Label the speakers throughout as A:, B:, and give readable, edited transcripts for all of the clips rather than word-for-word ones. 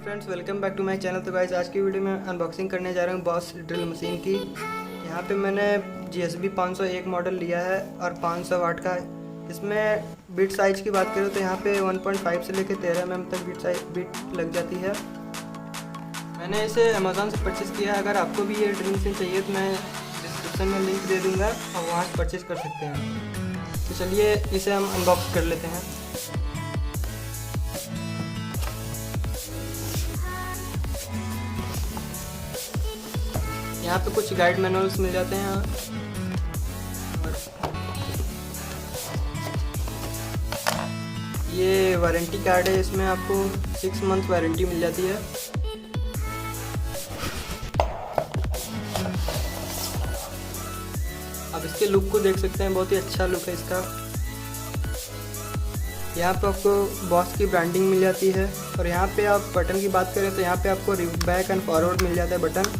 A: Friends, welcome back to my channel. तो guys, आज की वीडियो में अनबॉक्सिंग करने जा रहा हूँ बॉस ड्रिल मशीन की। यहाँ पे मैंने GSB 501 मॉडल लिया है और 500 वाट का। इसमें बिट साइज़ की बात करें तो यहाँ पे 1.5 से लेकर 13 mm तक बिट लग जाती है। मैंने इसे अमेज़ॉन से परचेज़ किया है। अगर आपको भी ये ड्रिल मशीन चाहिए तो मैं डिस्क्रिप्शन में लिंक दे दूँगा और वहाँ से परचेज़ कर सकते हैं। तो चलिए इसे हम अनबॉक्स कर लेते हैं। यहाँ पे कुछ गाइड मैनुअल्स मिल जाते हैं और ये वारंटी कार्ड है। इसमें आपको 6 मंथ वारंटी मिल जाती है। आप इसके लुक को देख सकते हैं, बहुत ही अच्छा लुक है इसका। यहाँ पे आपको बॉस की ब्रांडिंग मिल जाती है। और यहाँ पे आप बटन की बात करें तो यहाँ पे आपको बैक एंड फॉरवर्ड मिल जाता है बटन।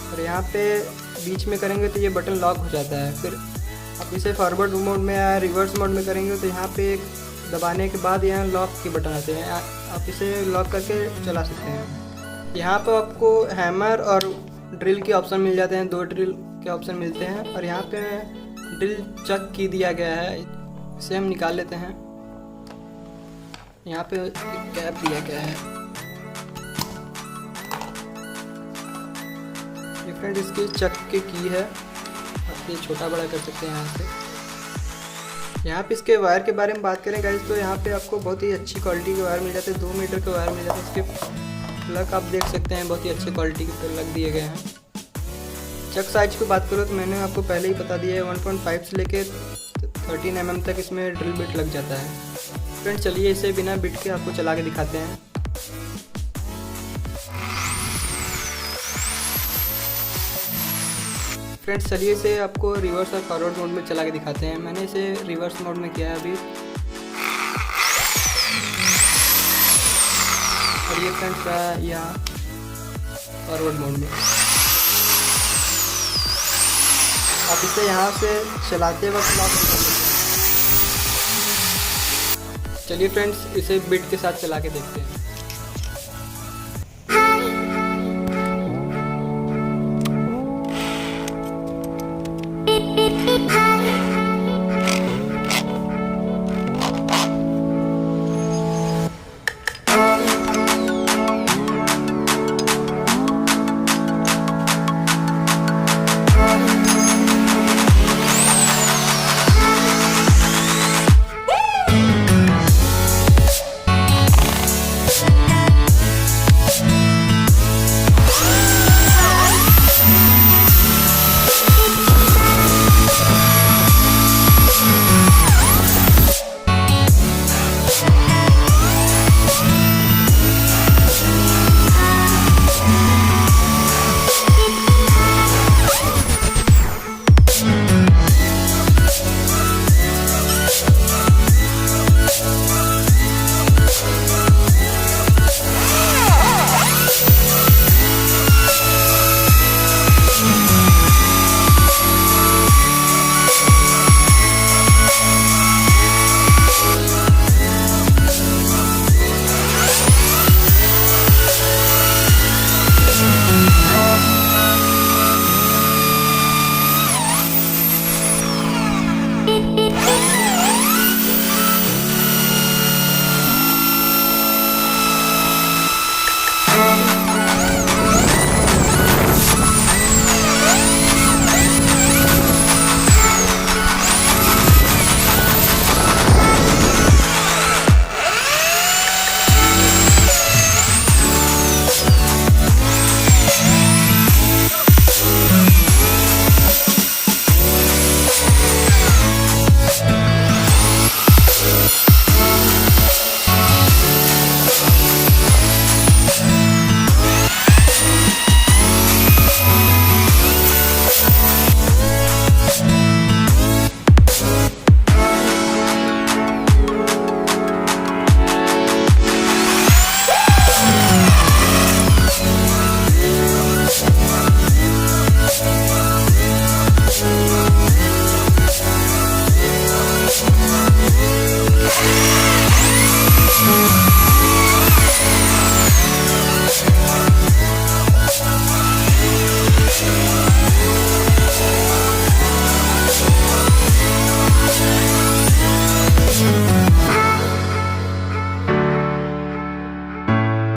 A: और यहाँ पे बीच में करेंगे तो ये बटन लॉक हो जाता है। फिर आप इसे फॉरवर्ड मोड में या रिवर्स मोड में करेंगे तो यहाँ पे एक दबाने के बाद यहाँ लॉक के बटन आते हैं। आप इसे लॉक करके चला सकते हैं। यहाँ पे आपको हैमर और ड्रिल के ऑप्शन मिल जाते हैं। 2 ड्रिल के ऑप्शन मिलते हैं। और यहाँ पे ड्रिल चक की दिया गया है, इसे हम निकाल लेते हैं। यहाँ पे कैप दिया गया है। फ्रेंड, इसकी चक की है, आप ये छोटा बड़ा कर सकते हैं यहाँ से। यहाँ पे इसके वायर के बारे में बात करें गाइस तो यहाँ पे आपको बहुत ही अच्छी क्वालिटी के वायर मिल जाते हैं। 2 मीटर के वायर मिल जाते हैं। इसके प्लग आप देख सकते हैं, बहुत ही अच्छी क्वालिटी के प्लग दिए गए हैं। चक साइज की बात करो तो मैंने आपको पहले ही बता दिया है, 1.5 से लेके 13 mm तक इसमें ड्रिल बिट लग जाता है। फ्रेंड, चलिए इसे बिना बिट के आपको चला के दिखाते हैं। फ्रेंड्स, चलिए इसे आपको रिवर्स और फॉरवर्ड मोड में चला के दिखाते हैं। मैंने इसे रिवर्स मोड में किया है अभी। और ये फ्रेंड्स यहाँ फॉरवर्ड मोड में। आप इसे यहाँ से चलाते वक्त लॉक कर सकते हैं। चलिए फ्रेंड्स, इसे बिट के साथ चला के देखते हैं।